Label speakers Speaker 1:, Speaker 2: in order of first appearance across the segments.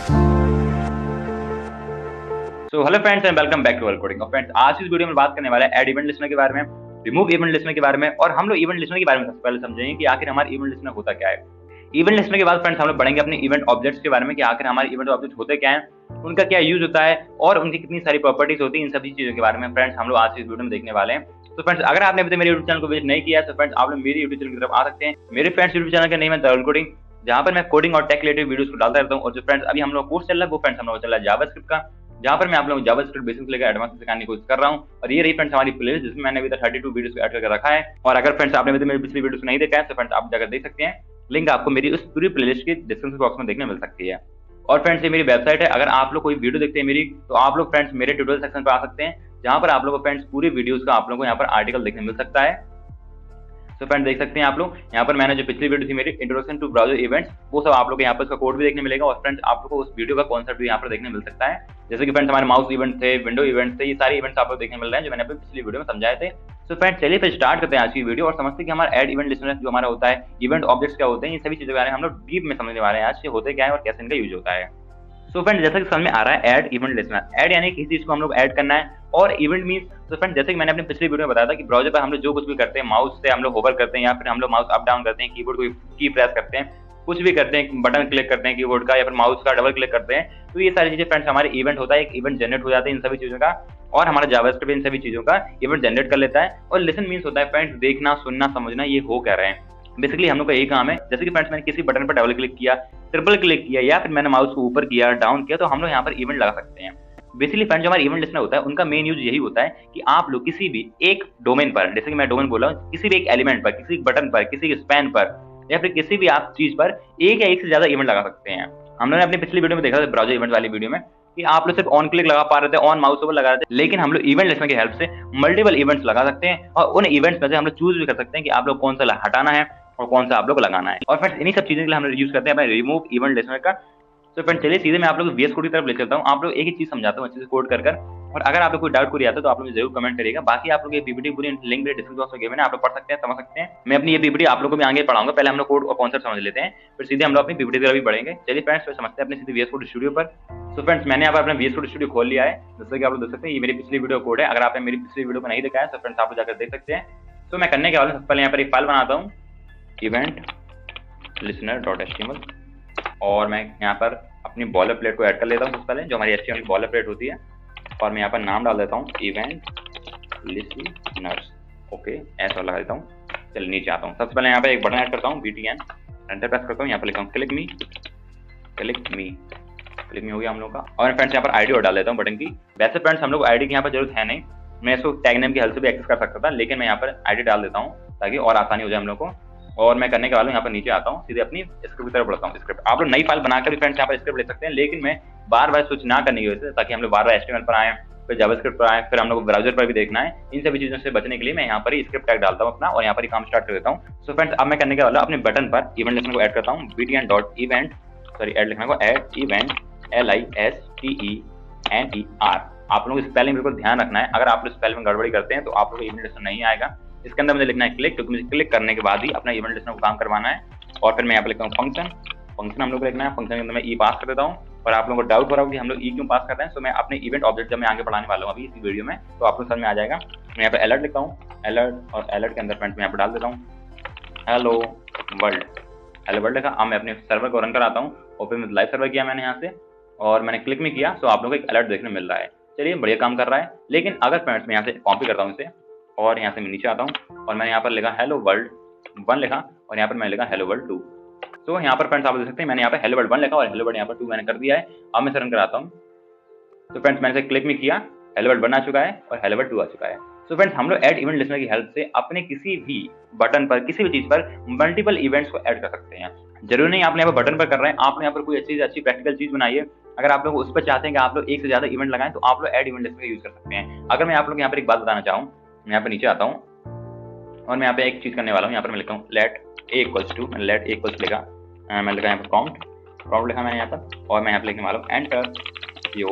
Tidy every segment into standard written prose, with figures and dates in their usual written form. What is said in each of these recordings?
Speaker 1: So hello friends and welcome back to world coding. Friends आज इस video में बात करने वाला है ऐड इवेंट लिस्टनर के बारे में, रिमूव इवेंट लिस्टनर के बारे में, और हम लोग इवेंट लिस्टनर के बारे में सबसे पहले समझेंगे कि आखिर हमारा इवेंट लिस्टनर होता क्या है। इवेंट लिस्टनर के बाद फ्रेंड्स हम लोग बढ़ेंगे अपने इवेंट ऑब्जेक्ट्स के बारे में कि आखिर हमारे इवेंट ऑब्जेक्ट होते क्या हैं, उनका क्या यूज होता है और उनकी कितनी सारी प्रॉपर्टीज होती है। इन सभी चीजों के बारे में फ्रेंड्स हम लोग आज इस वीडियो में देखने वाले हैं। तो फ्रेंड्स अगर आपने अभी तक मेरे यूट्यूब चैनल को विजिट नहीं किया तो फ्रेंड्स आप लोग मेरे यूट्यूब चैनल की तरफ आ सकते हैं। मेरे फ्रेंड्स यूट्यूब चैनल का नेम है द वर्ल्ड कोडिंग, जहां पर मैं कोडिंग और टेक रिलेटेड वीडियोस को डालता रहता हूं। और जो फ्रेंड्स अभी हम लोग कोर्स चल रहा है वो फ्रेंड्स हम लोग चल रहा है जावास्क्रिप्ट का, जहां पर मैं आप लोगों को जावास्क्रिप्ट बेसिक्स लेकर एडवांस सिखाने की कोशिश कर रहा हूं। और ये रही फ्रेंड्स हमारी प्लेलिस्ट जिसमें मैंने अभी तक 32 वीडियोस को ऐड करके रखा है। और अगर फ्रेंड्स आपने अभी तक मेरी पिछली वीडियोस को नहीं देखा है तो फ्रेंड्स आप जाकर देख सकते हैं, लिंक आपको मेरी उस पूरी प्लेलिस्ट के डिस्क्रिप्शन बॉक्स में देखने मिल सकती है। और फ्रेंड्स ये मेरी वेबसाइट है, अगर आप लोग कोई वीडियो देखते हैं मेरी तो आप लोग फ्रेंड्स मेरे ट्यूटोरियल सेक्शन पर आ सकते हैं, जहां पर आप लोगों को फ्रेंड्स पूरी वीडियोस का आप लोगों को यहाँ पर आर्टिकल देखने मिल सकता है। तो फ्रेंड्स देख सकते हैं आप लोग यहाँ पर मैंने जो पिछली वीडियो थी मेरी इंट्रोडक्शन टू ब्राउजर इवेंट्स, वो सब आप लोग यहाँ पर उसका कोड भी देखने मिलेगा। और फ्रेंड्स आप लोग को उस वीडियो का कॉन्सेप्ट भी यहाँ पर देखने मिल सकता है। जैसे कि फ्रेंड्स हमारे माउस इवेंट थे, विंडो इवेंट थे, ये सारे इवेंट्स आप लोग देखने मिल रहे हैं जो मैंने अपनी पिछली वीडियो में समझाए थे। तो फ्रेंड्स चलिए फिर स्टार्ट करते हैं आज की वीडियो और समझते हैं कि हमारा ऐड इवेंट लिस्टनर जो हमारा होता है, इवेंट ऑब्जेक्ट्स क्या होते हैं, ये सभी चीजों के बारे में हम लोग डीप में समझने वाले हैं आज, ये होते क्या है और कैसे इनका यूज होता है। सो फ्रेंड जैसा कि समझ में आ रहा है ऐड इवेंट लिस्टनर, ऐड यानी किसी चीज को हम लोग ऐड करना है, और इवेंट मींस तो फ्रेंड जैसे कि मैंने अपनी पिछली वीडियो में बताया था कि ब्राउजर पर हम लोग जो कुछ भी करते हैं, माउस से हम लोग होवर करते हैं या फिर हम लोग माउस अप डाउन करते हैं, कीबोर्ड को की प्रेस करते हैं, कुछ भी करते हैं, बटन क्लिक करते हैं कीबोर्ड का या फिर माउस का डबल क्लिक करते हैं, तो ये सारी चीजें फ्रेंड्स हमारे इवेंट होता है, एक इवेंट जनरेट हो जाता है इन सभी चीजों का। और हमारा जावास्क्रिप्ट इन सभी चीजों का इवेंट जनरेट कर लेता है। और लिसन मींस होता है फ्रेंड्स देखना, सुनना, समझना, ये हो क्या रहे हैं। बेसिकली हम लोग का यही काम है। जैसे कि फ्रेंड्स मैंने किसी बटन पर डबल क्लिक किया, ट्रिपल क्लिक किया या फिर मैंने माउस को ऊपर किया, डाउन किया, तो हम लोग यहाँ पर इवेंट लगा सकते हैं। बेसिकली फ्रेंड्स जो हमारा इवेंट लिस्टनर होता है उनका मेन यूज यही होता है कि आप लोग किसी भी एक डोमेन पर, जैसे कि मैं डोमेन बोला हूँ, किसी भी एक एलिमेंट पर, किसी बटन पर, किसी स्पैन पर या फिर किसी भी आप चीज पर एक या एक से ज्यादा इवेंट लगा सकते हैं। हम लोगों ने अपनी पिछली वीडियो में देखा था ब्राउजर इवेंट वाली वीडियो में कि आप लोग सिर्फ ऑन क्लिक लगा पा रहे थे, ऑन माउस ओवर लगा रहे थे, लेकिन हम लोग इवेंट लिस्टनर की हेल्प से मल्टीपल इवेंट्स लगा सकते हैं और उन इवेंट्स में से हम लोग चूज भी कर सकते हैं कि आप लोग कौन सा हटाना है और कौन सा आप लोग लगाना है। और फ्रेंड्स इन्हीं सब चीजों के लिए हम लोग यूज करते हैं अपने रिमूव इवेंट लिस्टनर का। तो फ्रेंड्स चलिए सीधे मैं आप लोग VS कोड की तरफ ले चलता हूँ। आप लोग एक ही चीज समझाता हूँ अच्छे से कोड कर। और अगर आप लोग कोई डाउट कोई आता है तो आप लोग जरूर कमेंट करिएगा। बाकी आप लोग ये पीपीटी पूरी लिंक मेरे डिस्क्रिप्शन बॉक्स में गिवन है, आप लोग पढ़ सकते हैं, समझ सकते हैं। मैं अपनी ये पीपीटी आप लोगों को भी आगे पढ़ाऊंगा। पहले हम लोग कोड और कॉन्सेप्ट समझ लेते हैं, फिर सीधे हम लोग अपनी पीपीटी की तरफ भी बढ़ेंगे। चलिए फ्रेंड्स फिर समझते हैं अपने सीधे VS कोड स्टूडियो पर। तो फ्रेंड्स मैंने यहाँ पर अपना VS कोड स्टूडियो खोल लिया है, जैसे कि आप लोग देख सकते हैं। ये मेरी पिछली वीडियो कोड है, अगर आपने मेरी पिछली वीडियो को नहीं देखा है तो फ्रेंड्स आप लोग जाकर देख सकते हैं। तो मैं करने के वाला सबसे पहले यहाँ पर एक फाइल बनाता हूँ, इवेंट listener.html, और मैं यहाँ पर अपनी बॉलर प्लेट को ऐड कर लेता हूँ सबसे पहले, जो हमारी HTML बॉलर प्लेट होती है। और मैं यहाँ पर नाम डाल देता हूँ इवेंट लिस्टनर्स, ओके ऐसा लगा देता हूँ। चलिए नीचे आता हूँ, सबसे पहले यहाँ पर एक बटन ऐड करता हूँ, BTN, एंटर प्रेस करता हूँ, यहाँ पर लिखता हूँ क्लिक मी, क्लिक मी हो गया हम लोग का। और फ्रेंड्स यहाँ पर आईडी और डाल देता हूँ बटन की। वैसे फ्रेंड्स हम लोग आईडी की यहाँ पर जरूरत है नहीं, मैं इसको टैग नेम की हेल्प से भी एक्सेस कर सकता था, लेकिन मैं यहाँ पर आईडी डाल देता हूँ ताकि और आसानी हो जाए हम लोग को। और मैं करने के वाला हूँ यहाँ पर नीचे आता हूँ, सीधे अपनी स्क्रिप्ट की तरफ बढ़ता हूँ। स्क्रिप्ट आप लोग नई फाइल बनाकर भी फ्रेंड्स यहाँ पर स्क्रिप्ट ले सकते हैं, लेकिन मैं बार बार स्विच ना करने की वजह से, ताकि हम लोग बार बार HTML पर आए, फिर जावास्क्रिप्ट पर आए, फिर हम लोग ब्राउजर पर भी देखना है, इन सभी चीजों से बचने के लिए मैं यहाँ पर ही स्क्रिप्ट टैग डालता हूँ अपना और यहाँ पर ही काम स्टार्ट कर देता हूँ। सो फ्रेंड्स अब मैं करने के वाला अपने बटन पर इवेंट लिस्टनर को ऐड करता हूँ, BTN.event, सॉरी ऐड लिखने को ऐड इवेंट LISTENER। आप लोगों को स्पेलिंग बिल्कुल ध्यान रखना है, अगर आप लोग स्पेलिंग में गड़बड़ी करते हैं तो आप लोग को इवेंट लिस्टनर नहीं आएगा। इसके अंदर मुझे लिखना है क्लिक, क्योंकि मुझे क्लिक करने के बाद ही अपना इवेंट लिस्टनर को काम करवाना है। और फिर मैं यहाँ पर लिखता हूँ फंक्शन हम लोग को लिखना है, फंक्शन के अंदर मैं ई पास कर देता हूँ। और आप लोगों को डाउट हो रहा होगा कि हम लोग ई क्यों पास कर रहे हैं, तो मैं अपने इवेंट ऑब्जेक्ट जब मैं आगे बढ़ाने वाला हूँ अभी इसी वीडियो में, तो आप लोग समझ में आ जाएगा। मैं यहाँ पे अलर्ट लिखता हूँ, अलर्ट, और अलर्ट के अंदर फ्रेंड्स मैं यहाँ पर डाल देता हूँ हेलो वर्ल्ड लिखा। अब मैं अपने सर्वर को रन कराता हूँ, ओपन में लाइव सर्वर किया मैंने यहाँ से, और मैंने क्लिक में किया, तो आप लोगों को एक अलर्ट देखने मिल रहा है। चलिए बढ़िया काम कर रहा है। लेकिन अगर फ्रेंड्स मैं यहाँ से कॉपी करता हूँ इसे और यहाँ से मैं नीचे आता हूँ और मैंने यहाँ पर लिखा हेलो वर्ल्ड 1 लिखा और यहाँ पर मैंने लिखा हेलो वर्ल्ड 2। तो यहाँ पर फ्रेंड्स आप देख सकते हैं मैंने यहाँ पर हेलो वर्ल्ड 1 लिखा और हेलो वर्ल्ड यहाँ पर 2 मैंने कर दिया है। अब मैं रन कराता हूँ, तो फ्रेंड्स मैंने क्लिक में किया, हेलो वर्ल्ड 1 आ चुका है और हेलो वर्ल्ड 2 आ चुका है। तो फ्रेंड्स हम लोग ऐड इवेंट लिस्टनर की हेल्प से अपने किसी भी बटन पर, किसी भी चीज पर मल्टीपल इवेंट्स को ऐड कर सकते हैं। जरूरी नहीं आपने यहाँ पर बटन पर कर रहे हैं, आपने यहाँ पर कोई अच्छी प्रैक्टिकल चीज बनाई है, अगर आप लोग उस पर चाहते हैं कि आप लोग एक से ज्यादा इवेंट लगाएं तो आप लोग ऐड इवेंट लिस्टनर का यूज कर सकते हैं। अगर मैं आप लोग यहाँ पर एक बात बताना चाहूँ, मैं यहाँ पर नीचे आता हूँ और मैं यहाँ पे एक चीज करने वाला हूँ। यहाँ पर मैं लिखता हूँ लेट a इक्वल्स टू, मैंने लेट a इक्वल्स लिखा, मैंने लिखा यहाँ पर प्रॉम्प्ट लिखा मैंने यहाँ पर, और मैं यहाँ पे लिखने वाला हूँ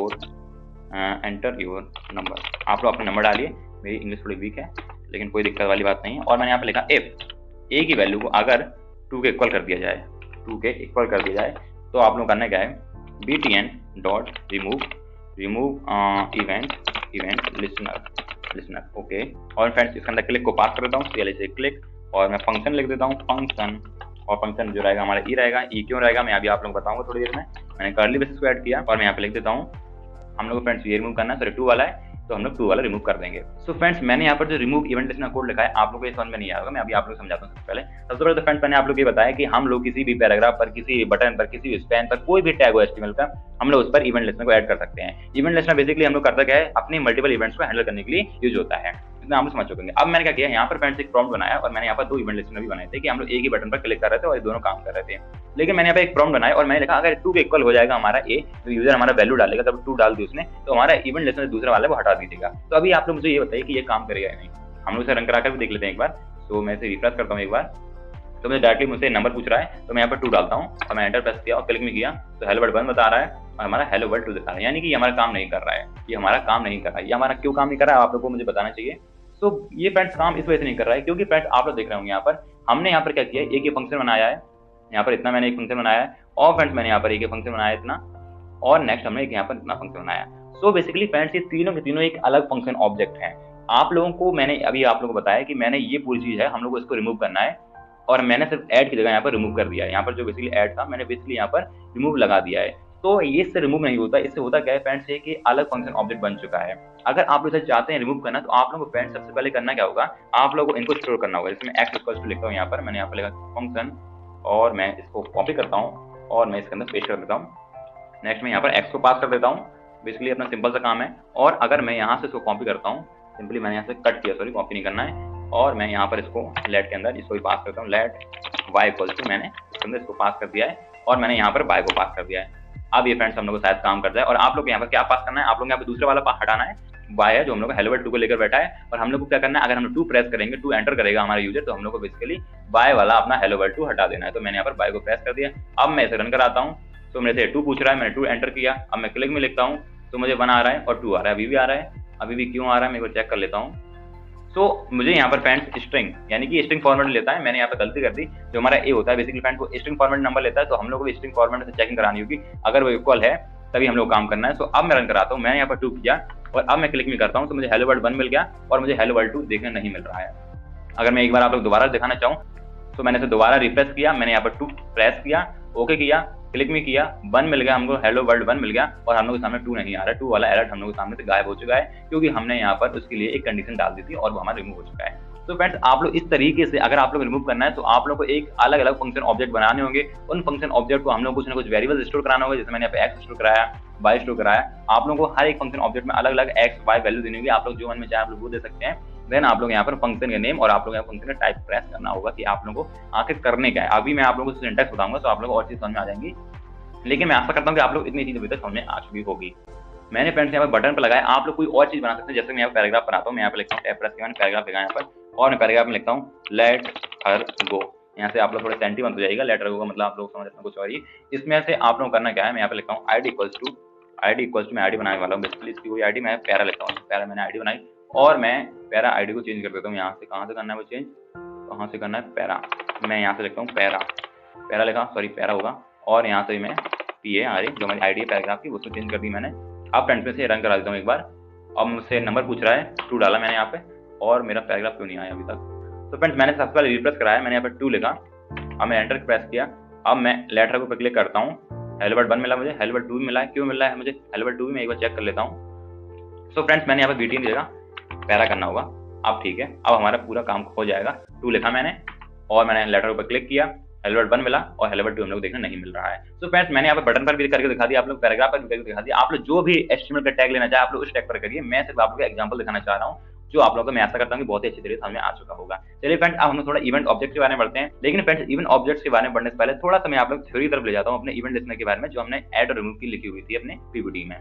Speaker 1: एंटर योर नंबर। आप लोग अपना नंबर डालिए, मेरी इंग्लिश थोड़ी वीक है लेकिन कोई दिक्कत वाली बात नहीं है। और मैंने यहाँ पे लिखा इफ a की वैल्यू को अगर 2 के इक्वल कर दिया जाए, तो आप लोग करना क्या है, btn dot remove event listener okay. और फ्रेंड्स इसके अंदर क्लिक को पास कर देता हूँ, CLI से क्लिक, और मैं फंक्शन लिख देता हूँ फंक्शन, और फंक्शन जो रहेगा हमारा ई रहेगा। ई क्यों रहेगा मैं अभी आप लोगों को बताऊंगा थोड़ी देर में। मैंने कर्ली ब्रेसेस को ऐड किया और मैं यहाँ पे लिख देता हूँ हम लोग फ्रेंड्स ये रिमूव करना है, सॉरी 2 वाला है तो हम लोग 2 वाला रिमूव कर देंगे। सो फ्रेंड्स मैंने यहाँ पर जो रिमूव इवेंट लिसनर कोड लिखा है आप लोगों को ये समझ में नहीं आएगा, मैं अभी आप लोग समझाता हूँ। सबसे पहले तो फ्रेंड्स मैंने आप लोग ये बताया कि हम लोग किसी भी पैराग्राफ पर, किसी बटन पर, किसी स्पैन पर, कोई भी टैग हो HTML का, हम लोग उस पर इवेंट लिसनर को ऐड कर सकते हैं। इवेंट लिसनर बेसिकली हम लोग करता क्या है, अपने मल्टीपल इवेंट्स को हैंडल करने के लिए यूज होता है, इतना हम समझ चुके हैं। अब मैंने क्या किया, यहाँ पर फ्रेंड्स एक प्रॉम्प्ट बनाया और मैंने यहाँ पर 2 इवेंट लिसनर भी बनाए थे कि हम लोग एक ही बटन पर क्लिक कर रहे थे और ये दोनों काम कर रहे थे। लेकिन मैंने यहाँ पे एक प्रॉम्प्ट बनाया और मैंने लिखा अगर 2 के इक्वल हो जाएगा हमारा ए, तो यूजर हमारा वैल्यू डालेगा, तब 2 डाल दी उसने तो हमारा इवेंट लिसनर दूसरे वाले को हटा दीजिएगा। तो अभी आप लोग मुझे ये बताइए कि ये काम करेगा या नहीं। हम लोग इसे रन करा कर भी देख लेते हैं एक बार। तो मैं इसे रिफ्रेश करता हूँ एक बार, तो मुझे डायरेक्टली मुझसे नंबर पूछ रहा है, तो मैं यहाँ पर 2 डालता हूँ और मैं एंटर प्रेस किया और क्लिक में किया तो हेलो वर्ल्ड 1 बता रहा है और हमारा हेलो वर्ल्ड 2 दिखा रहा है, यानी कि ये हमारा काम नहीं कर रहा है। ये हमारा काम नहीं कर रहा है, ये हमारा क्यों काम नहीं कर रहा है आप लोगों को मुझे बताना चाहिए। तो ये फ्रेंड्स काम इस वजह से नहीं कर रहा है क्योंकि फ्रेंड्स आप लोग देख रहे होंगे यहाँ पर हमने यहाँ पर क्या किया, एक ये फंक्शन बनाया है, यहाँ पर इतना मैंने एक फंक्शन बनाया है, और फ्रेंड्स मैंने यहाँ पर एक फंक्शन बनाया इतना, और नेक्स्ट हमने एक यहाँ पर इतना फंक्शन बनाया। सो बेसिकली फ्रेंड्स ये तीनों के तीनों एक अलग फंक्शन ऑब्जेक्ट हैं। आप लोगों को मैंने अभी आप लोगों को बताया कि मैंने ये पूरी चीज है हम लोग को इसको रिमूव करना है, और मैंने सिर्फ ऐड की जगह यहाँ पर रिमूव कर दिया है। यहाँ पर जो बेसिकली ऐड था मैंने बेसिकली यहाँ पर रिमूव लगा दिया है। तो ये इससे रिमूव नहीं होता, इससे होता क्या है फ्रेंड्स, ये कि अलग फंक्शन ऑब्जेक्ट बन चुका है। अगर आप इसे चाहते हैं रिमूव करना तो आप लोगों को फ्रेंड्स सबसे पहले करना क्या होगा, आप लोगों को इनको स्टोर करना होगा। जिसमें एक्स इक्वल्स टू लिखता हूँ यहाँ पर, मैंने यहाँ पर लिखा फंक्शन, और मैं इसको कॉपी करता हूँ और मैं इसके अंदर पेस्ट कर देता हूँ। नेक्स्ट मैं यहाँ पर एक्स को पास कर देता हूँ, बेसिकली अपना सिंपल सा काम है। और अगर मैं यहाँ से इसको कॉपी करता हूँ, सिंपली मैंने यहाँ से कट किया, सॉरी कॉपी नहीं करना है, और मैं यहाँ पर इसको लेट के अंदर इसको भी पास करता हूँ, लेट वाई इक्वल्स टू, मैंने इसके अंदर इसको पास कर दिया है और मैंने यहाँ पर वाई को पास कर दिया है। अब ये फ्रेंड्स हम लोग को शायद काम कर जाए। और आप लोग यहाँ पर क्या पास करना है, आप लोग यहाँ पर दूसरे वाला पास हटाना है, वाई है जो हम लोग हेलो वर्ल्ड 2 को लेकर बैठा है, और हम लोग को क्या करना है, अगर हम 2 प्रेस करेंगे, 2 एंटर करेगा हमारा यूजर, तो हम लोग को बेसिकली वाई वाला अपना हेलो वर्ल्ड 2 हटा देना है। तो मैंने यहाँ पर वाई को प्रेस कर दिया। अब मैं इसे रन कराता हूँ, तो मेरे से 2 पूछ रहा है, मैंने 2 एंटर किया। अब मैं क्लिक में लिखता हूँ तो मुझे 1 आ रहा है और 2 आ रहा है, अभी भी आ रहा है, अभी भी क्यों आ रहा है मैं चेक कर लेता हूँ। सो मुझे यहाँ पर फ्रेंड्स स्ट्रिंग यानी कि स्ट्रिंग फॉर्मेट लेता है, मैंने यहाँ पर गलती कर दी। जो हमारा ए होता है बेसिकली फ्रेंड्स वो स्ट्रिंग फॉर्मेट नंबर लेता है, तो हम लोग को स्ट्रिंग फॉर्मेट से चेकिंग करानी होगी, अगर वो इक्वल है तभी हम लोग काम करना है। सो अब मैं रन कराता हूँ, मैंने यहाँ पर 2 किया और अब मैं क्लिक में करता हूँ तो मुझे हेलो वर्ल्ड 1 मिल गया और मुझे हेलो वर्ल्ड 2 देखने नहीं मिल रहा है। अगर मैं एक बार आप लोग दोबारा दिखाना चाहूँ तो मैंने इसे दोबारा रिफ्रेश किया, मैंने यहाँ पर 2 प्रेस किया, ओके किया, क्लिक में किया, 1 मिल गया हमको, हेलो वर्ल्ड 1 मिल गया और हम लोग के सामने 2 नहीं आ रहा है। 2 वाला एरर हम लोग के सामने से गायब हो चुका है क्योंकि हमने यहाँ पर उसके लिए एक कंडीशन डाल दी थी और वो हमारा रिमूव हो चुका है। तो फ्रेंड्स आप लोग इस तरीके से अगर आप लोग रिमूव करना है तो आप लोग को एक अलग अलग फंक्शन ऑब्जेक्ट बनाने होंगे। उन फंक्शन ऑब्जेक्ट को हम लोग कुछ ना कुछ वेरिएबल स्टोर कराना होगा, जैसे मैंने यहाँ पे एक्स स्टोर कराया, वाई स्टोर कराया। आप लोगों को हर एक फंक्शन ऑब्जेक्ट में अलग अलग एक्स वाई वैल्यू देनी होगी, आप लोग जो मन में चाहे आप लोग वो दे सकते हैं। देन आप लोग यहाँ पर फंक्शन का नेम और आप लोग यहाँ फंक्शन का टाइप प्रेस करना होगा कि आप लोगों को आखिर करने का है। अभी मैं आप लोगों को सिंटैक्स बताऊंगा तो आप लोग और चीज समझ में आ जाएंगी, लेकिन मैं आशा करता हूँ कि आप लोग इतनी चीज अभी तक समझ में आ चुकी होगी। मैंने फ्रेंड्स यहाँ पर बटन पर लगाया, आप लोग कोई और चीज बना सकते हैं। जैसे मैं यहाँ पैराग्राफ बनाता हूँ, मैं यहाँ पे लिखता हूँ टैब प्रेस किया, मैंने पैराग्राफ लिखा यहाँ पर और मैं पैराग्राफ में लिखता हूँ लेट हर गो। यहाँ से आप लोग थोड़ा सेंटीमेंट हो जाएगा, लेट हर गो का मतलब आप लोग समझ सकते हैं कुछ और ही। इसमें से आप लोग करना क्या है, मैं यहाँ पे लिखता हूँ आईडी इक्वल्स टू मैं आईडी बनाने वाला हूँ, बेसिकली इसकी कोई आईडी मैं पैरा लिखता हूँ, पैरा मैंने आईडी बनाई और मैं पैरा आईडी को चेंज कर देता हूँ। यहाँ से कहाँ से करना है वो चेंज, कहाँ से करना है पैरा, मैं यहाँ से लिखता हूँ पैरा लिखा, सॉरी पैरा होगा, और यहाँ से मैं PARA जो मेरी आईडी है पैराग्राफ की उसको चेंज कर दी मैंने। अब फ्रेंड्स में से रन करा देता हूँ एक बार। अब मुझसे नंबर पूछ रहा है, 2 डाला मैंने यहाँ पे और मेरा पैराग्राफ क्यों नहीं आया अभी तक। तो फ्रेंड्स मैंने सबसे पहले रिफ्रेश कराया, मैंने यहाँ पर 2 लिखा, अब मैं एंटर प्रेस किया। अब मैं लेटर को क्लिक करता हूँ, हेलो वर्ल्ड 1 मिला मुझे, हेलो वर्ल्ड 2 भी मिला है, क्यों मिल रहा है मुझे हेलो वर्ल्ड 2 भी, मैं एक बार चेक कर लेता हूँ। सो फ्रेंड्स मैंने यहाँ पर BTN की जगह पैरा करना होगा। अब ठीक है, अब हमारा पूरा काम हो जाएगा। 2 लिखा मैंने और मैंने लेटर पर क्लिक किया, हेलो वर्ल्ड 1 मिला और हेलो वर्ल्ड 2 हम लोग देखने नहीं मिल रहा है। तो फ्रेंड्स मैंने यहाँ पर बटन पर भी करके दिखा दिया, आप लोग पैराग्राफ पर भी करके दिखा दिया। आप लोग जो भी HTML का टैग लेना चाहे आप लोग उस टैग पर करिए, मैं सिर्फ आप लोग का एग्जांपल दिखाना चाह रहा हूँ जो आप लोगों को मैं आशा करता हूँ कि बहुत ही अच्छी तरीके से समझ में आ चुका होगा। चलिए फ्रेंड्स अब हम थोड़ा इवेंट ऑब्जेक्ट के बारे में बढ़ते हैं। लेकिन फ्रेंड्स इवेंट ऑब्जेक्ट्स के बारे में बढ़ने से पहले थोड़ा सा मैं आप लोग थ्योरी तरफ ले जाता हूँ अपने इवेंट लिस्नर के बारे में, जो हमने ऐड और रिमूव की लिखी हुई थी अपने PPT में।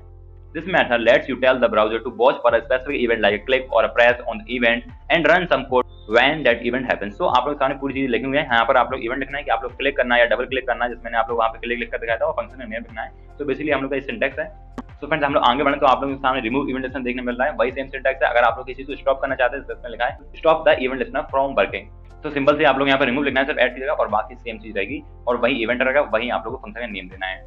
Speaker 1: This method lets you tell the browser to watch for a specific event like a click or a press on the event and run some code when that event happens। So आप लोग सामने पूरी चीज लिखी हुई है। यहाँ पर आप लोग इवेंट लिखना है कि आप लोग क्लिक करना है या डबल क्लिक करना है, जिसमें आप लोग वहाँ पे क्लिक लिख कर दिखाया था और फंक्शन में नेम लिखना है। तो बेसिकली हम लोग का सिंटैक्स है। तो फ्रेंड्स हम लोग आगे बढ़े तो आप लोग के सामने रिमूव इवेंट लिस्नर देखने मिल रहा है, वही सेम सिंटैक्स है। अगर आप लोग किसी को स्टॉप करना चाहते हैं तो इसमें लिखा है stop the event listener from working. तो सिंपल से आप लोग यहाँ पर रिमूव लिखना है, सिर्फ ऐड की जगह, और बाकी सेम चीज रहेगी और वही इवेंट रहेगा, वही आप लोग को फंक्शन का नेम देना है।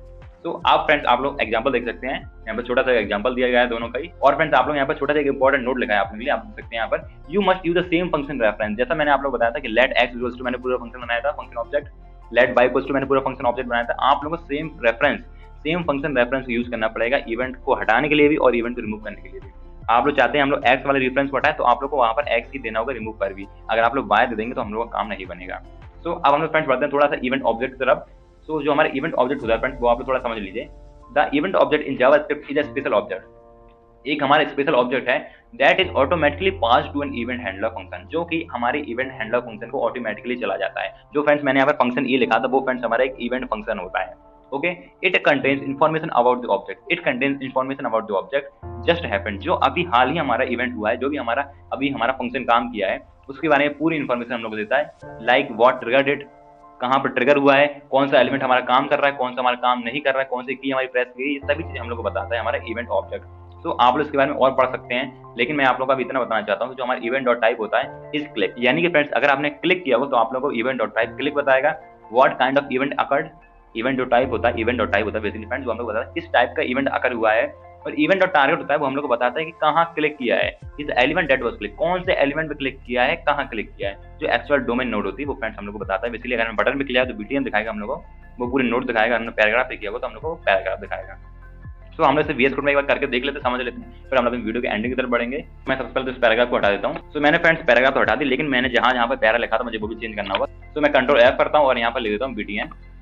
Speaker 1: तो आप फ्रेंड्स आप लोग एग्जांपल देख सकते हैं, यहाँ पर छोटा सा एग्जांपल दिया गया है दोनों का ही। और फ्रेंड्स आप लोग यहाँ पर छोटा सा एक इंपॉर्टेंट नोट लिखा है आपके लिए, आप देख सकते हैं यहाँ पर, you must use the same function reference. जैसा मैंने आप लोग बताया था कि लेट एक्स इक्वल्स टू, मैंने पूरा फंक्शन बनाया था function object, let Y equals to मैंने पूरा फंक्शन ऑब्जेक्ट बनाया था। आप लोगों को सेम फंक्शन रेफरेंस यूज करना पड़ेगा इवेंट को हटाने के लिए भी और इवेंट को रिमूव करने के लिए भी। आप लोग चाहते हैं हम लोग एक्स वाले रेफरेंस को हटाए, तो आप लोग को वहां पर एक्स ही देना होगा रिमूव पर भी। अगर आप लोग वाई दे देंगे तो हम लोग का काम नहीं बनेगा। सो अब हम लोग फ्रेंड्स बढ़ते हैं थोड़ा सा इवेंट ऑब्जेक्ट की तरफ। सो जो हमारा इवेंट ऑब्जेक्ट होता है फ्रेंड्स, वो आप लोग थोड़ा समझ लीजिए। The event object in JavaScript is a special object. एक हमारा स्पेशल ऑब्जेक्ट है that is automatically pass to an event handler function, जो कि हमारे इवेंट हैंडलर फंक्शन को ऑटोमेटिकली चला जाता है। जो फ्रेंड्स मैंने यहाँ पर फंक्शन ई लिखा था, वो फ्रेंड्स हमारा एक इवेंट फंक्शन होता है। Okay, it contains information about the object, it contains information about the object just happened, जो अभी हाल ही हमारा इवेंट हुआ है, जो भी हमारा अभी हमारा फंक्शन काम किया है, उसके बारे में पूरी इन्फॉर्मेशन हम लोग को देता है। लाइक व्हाट ट्रिगर्ड इट, कहाँ पर ट्रिगर हुआ है, कौन सा एलिमेंट हमारा काम कर रहा है, कौन सा हमारा काम नहीं कर रहा है, कौन सी की हमारी प्रेस की, ये सभी चीजें हम लोग को बताता है हमारा इवेंट ऑब्जेक्ट। तो आप लोग इसके बारे में और पढ़ सकते हैं, लेकिन मैं आप लोगों को अभी इतना बताना चाहता हूँ कि जो हमारा इवेंट डॉट टाइप होता है इज क्लिक, यानी कि फ्रेंड्स अगर आपने क्लिक किया हो तो आप लोगों को इवेंट डॉट टाइप क्लिक बताएगा। What kind of event occurred, event dot type होता है, इवेंट डॉट टाइप होता है बेसिकली फ्रेंड्स, वो हम लोग बताता है किस टाइप का इवेंट अकर हुआ है। और इवेंट डॉट टारगेट होता है, वो हम लोग को बताता है कि कहाँ क्लिक किया है, इस एलिमेंट डेट वाज क्लिक, कौन से एलिमेंट पे क्लिक किया है, कहाँ क्लिक किया है। जो एक्चुअल डोमेन नोड होती है वो फ्रेंड्स हम लोग को बताता है। बेसिकली अगर हम बटन पे किया है तो बीटीएम दिखाएगा हम लोग को, वो पूरे नोड दिखाएगा। हमने पैराग्राफ पे किया हो तो हम लोग को पैराग्राफ दिखाएगा। तो हम लोग इसे VS कोड में एक बार करके देख लेते, समझ लेते हैं, फिर हम लोग वीडियो के एंडिंग की तरफ बढ़ेंगे। मैं सबसे पहले तो इस पैराग्राफ को हटा देता हूँ। सो मैंने फ्रेंड्स पैराग्राफ तो हटा दी, लेकिन मैंने जहाँ पे पैरा लिखा था मुझे वो भी चेंज करना होगा। तो मैं कंट्रोल F करता हूँ और यहाँ पर लिख देता हूँ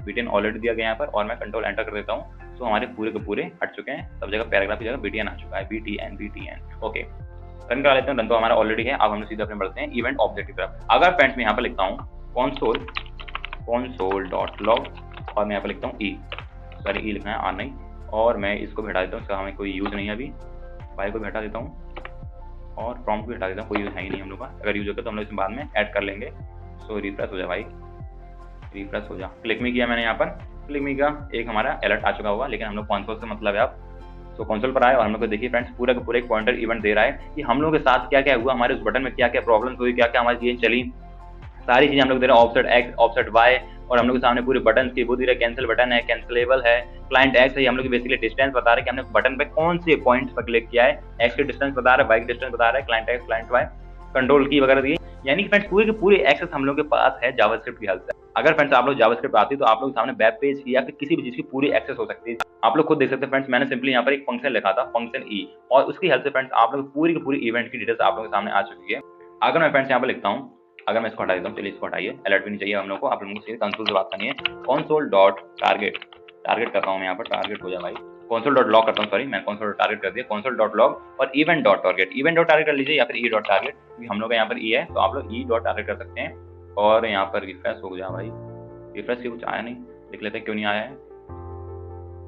Speaker 1: BTN ऑलरेडी दिया गया यहाँ पर, और मैं कंट्रोल एंटर कर देता हूँ। तो हमारे पूरे के पूरे हट चुके हैं, सब जगह पैराग्राफ की जगह BTN आ चुका है, BTN। ओके, रन करा लेते हैं, रन तो हमारा ऑलरेडी है। अब हम सीधा अपने बढ़ते हैं इवेंट ऑब्जेक्ट की तरफ। अगर फ्रेंड्स मैं यहाँ पर लिखता हूँ console डॉट लॉग, और मैं यहाँ पर लिखता हूँ ई लिखना है आर नहीं, और मैं इसको भी हटा देता हूँ, इसका हमें कोई यूज नहीं है अभी। वाई को भी हटा देता हूँ और प्रॉम्प्ट भी हटा देता हूँ, कोई यूज है ही नहीं हम लोग का। अगर यूज होगा तो हम लोग इसे बाद में ऐड कर लेंगे। सो रिफ्रेश हो जाए भाई, रिफ्रेश हो जा। क्लिक मी किया मैंने यहाँ पर, क्लिक मी का एक हमारा अलर्ट आ चुका होगा, लेकिन हम लोग कंसोल से मतलब है आप। तो कंसोल पर आए और हम लोग को देखिए फ्रेंड्स पूरा का पूरा एक पॉइंटर इवेंट दे रहा है कि हम लोग के साथ क्या क्या हुआ, हमारे उस बटन में क्या क्या प्रॉब्लम हुई, क्या क्या हमारी चीजें चली, सारी चीजें हम लोग दे रहे हैं। ऑफसेट एक्स, ऑफसेट वाई, और हम लोग के सामने पूरे बटन की वो दे रहे हैं, कैंसिल बटन है, कैंसिलेबल है, क्लाइंट एक्स है, हम लोग बेसिकली डिस्टेंस बता रहे हैं कि हमने बटन पे कौन से पॉइंट्स पर क्लिक किया है। एक्स के डिस्टेंस बता रहा है, वाई के डिस्टेंस बता रहा है, client X, client Y, control key वगैरह दिए। यानी कि फ्रेंड्स पूरे के पूरे एक्सेस हम लोग के पास है जावास्क्रिप्ट की हेल्प से। अगर फ्रेंड्स आप लोग जावास्क्रिप्ट आती है तो आप लोग सामने वेब पेज की या फिर किसी भी चीज की पूरी एक्सेस हो सकती है। आप लोग खुद देख सकते हैं फ्रेंड्स, मैंने सिंपली यहाँ पर एक फंक्शन लिखा था, फंक्शन ई, और उसकी हेल्प से फ्रेंड्स आप लोग पूरी की पूरी इवेंट की डिटेल्स आप लोगों के सामने आ चुकी है। अगर मैं फ्रेंड्स यहाँ पर लिखता हूँ, अगर मैं इसको हटा देता हूँ, चलिए इसको हटाइए, अलर्ट भी नहीं चाहिए हम लोग को, आप लोगों को सीधे कंसोल से बात करनी है। कंसोल डॉट टारगेट करता हूँ मैं यहाँ पर, टारगेट हो जाए भाई, कंसोल डॉट लॉग करता हूँ, सॉरी मैं कंसोल डॉट टारगेट कर दिया, कंसोल डॉट लॉग और इवेंट डॉट टारगेट कर लीजिए, या फिर ई डॉट टारगेट, क्योंकि हम लोग यहाँ पर ई है तो आप लोग ई डॉट टारगेट कर सकते हैं। और यहाँ पर रिफ्रेश हो जाए भाई, रिफ्रेश की कुछ आया नहीं, देख लेते हैं क्यों नहीं आया है।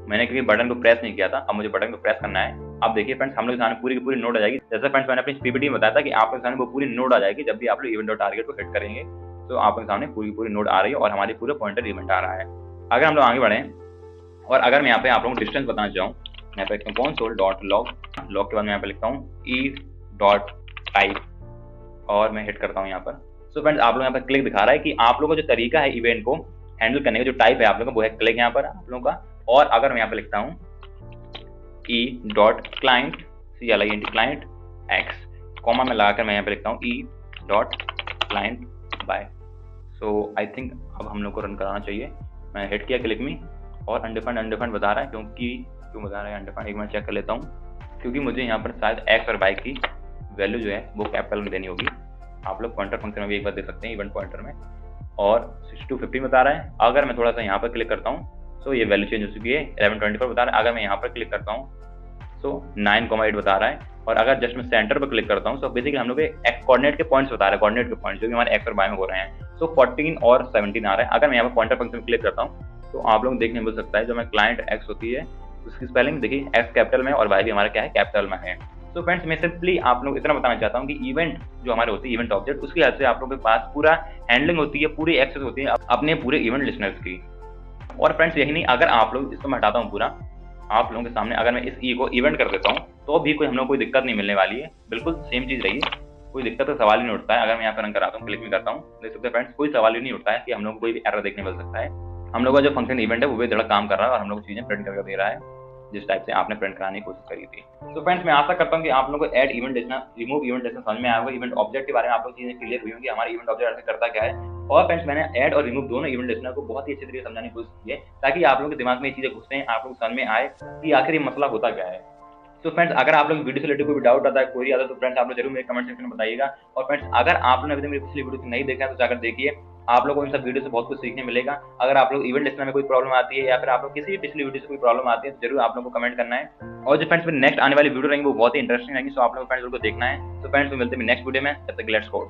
Speaker 1: मैंने क्योंकि बटन को प्रेस नहीं किया था, अब मुझे बटन को प्रेस करना है। अब देखिए फ्रेंड्स हम लोग सामने पूरी की पूरी नोड आ जाएगी। जैसे फ्रेंड्स मैंने अपनी पीपीटी में बताया था कि आप लोग सामने वो पूरी नोड आ जाएगी जब भी आप लोग इवेंट डॉट टारगेट को हिट करेंगे, तो आप लोग सामने पूरी की पूरी नोड आ रही है और हमारी पूरे पॉइंटर इवेंट आ रहा है। अगर हम लोग आगे बढ़े और अगर मैं यहाँ पे आप लोगों को डिस्टेंस बताना चाहूँ, यहाँ पे लिखता हूँ console डॉट लॉग, लॉग के बाद मैं यहाँ पे लिखता हूँ ई डॉट टाइप और मैं हिट करता हूँ यहाँ पर। सो फ्रेंड्स आप लोग यहाँ पर क्लिक दिखा रहा है कि आप लोगों का जो तरीका है इवेंट को हैंडल करने का, जो टाइप है आप लोगों का वो है क्लिक यहाँ पर आप लोगों का। और अगर मैं यहाँ पे लिखता हूँ E dot client CLINT client X, comma में लगाकर मैं यहाँ पे लिखता हूँ E dot client Y. So I think अब हम लोग को रन कराना चाहिए। मैं हिट किया क्लिक मी और अनडिफाइंड बता रहा है, क्यों बता रहा है अनडिफाइंड, एक मिनट चेक कर लेता हूँ, क्योंकि मुझे यहाँ पर शायद एक्स और वाई की वैल्यू जो है वो कैपिटल में देनी होगी। आप लोग पॉइंटर फंक्शन में भी एक बार दे सकते हैं इवेंट पॉइंटर में, और 6250 बता रहा है। अगर मैं थोड़ा सा यहाँ पर क्लिक करता हूँ तो ये वैल्यू चेंज हो चुकी है, 1124 बता रहा है। अगर मैं यहाँ पर क्लिक करता हूँ तो 9,8 बता रहा है, और अगर जस्ट मैं सेंटर पर क्लिक करता हूँ तो बेसिकली हम लोग एक्स कोऑर्डिनेट के पॉइंट्स बता रहा है, कोऑर्डिनेट के पॉइंट्स जो भी हमारे एक्स और वाई में हो रहे हैं। सो 14 और 17 आ रहा है। अगर मैं यहाँ पर पॉइंटर फंक्शन में क्लिक करता हूँ तो आप लोग देखने मिल सकता है, जो मैं क्लाइंट एक्स होती है उसकी स्पेलिंग देखिए एक्स कैपिटल में और वाई भी हमारा क्या है कैपिटल में है। तो फ्रेंड्स मैं सिंपली आप लोग इतना बताना चाहता हूँ कि इवेंट जो हमारे होती है इवेंट ऑब्जेक्ट, उसकी हेल्प से आप लोगों के पास पूरा हैंडलिंग होती है, पूरी एक्सेस होती है अपने पूरे इवेंट लिसनर्स की। और फ्रेंड्स यही नहीं, अगर आप लोग इसको मैं हटाता हूँ पूरा आप लोगों के सामने, अगर मैं इस ई को इवेंट कर देता हूँ तो भी कोई हम लोग कोई दिक्कत नहीं मिलने वाली है, बिल्कुल सेम चीज रही, कोई दिक्कत का सवाल ही नहीं उठता है। अगर मैं यहाँ पर रन कराता हूँ, क्लिक भी करता हूँ, देख सकते हैं फ्रेंड्स कोई सवाल ही नहीं उठता है कि हम लोग को कोई भी एरर देखने मिल सकता है। हम लोग का जो फंक्शन इवेंट है वो भी थोड़ा काम कर रहा है और हम लोग चीजें प्रिंट करके दे रहा है जिस टाइप से आपने प्रिंट कराने की कोशिश करी थी। तो फ्रेंड्स मैं आशा करता हूँ कि आप लोगों को add event listener, remove event listener समझ में आया होगा। इवेंट ऑब्जेक्ट के बारे में आप लोग चीजें क्लियर हुई होंगी, हमारा इवेंट ऑब्जेक्ट ऐसे करता क्या है। और फ्रेंड्स मैंने ऐड और रिमूव दोनों इवेंट लिस्टनर को बहुत ही अच्छे तरीके से समझाने की कोशिश की है ताकि आप लोगों के दिमाग में ये चीजें घुसते, आप लोग समझ में आए कि आखिर ये मसला होता क्या है। तो फ्रेंड्स अगर आप लोग वीडियो से रिलेटेड कोई भी डाउट आता है, कोई आता है, तो फ्रेंड्स आप लोग जरूर मेरे कमेंट सेक्शन में बताइएगा। और फ्रेंड्स अगर आप लोगों ने अभी तक मेरी पिछली वीडियो नहीं देखा है तो जाकर देखिए, आप लोगों को इन सब वीडियो से बहुत कुछ सीखने मिलेगा। अगर आप लोग इवेंट लिस्टनर में कोई प्रॉब्लम आती है या फिर आप लोग किसी भी पिछली वीडियो से कोई प्रॉब्लम आती है तो जरूर आप लोगों को कमेंट करना है। और जो फ्रेंड्स नेक्स्ट आने वाली वीडियो रहेंगी वो बहुत ही इंटरेस्टिंग रहेंगी, सो आप लोग फ्रेंड्स को देखना है। तो फ्रेंड्स मिलते हैं नेक्स्ट वीडियो में, तब तक लेट्स गो।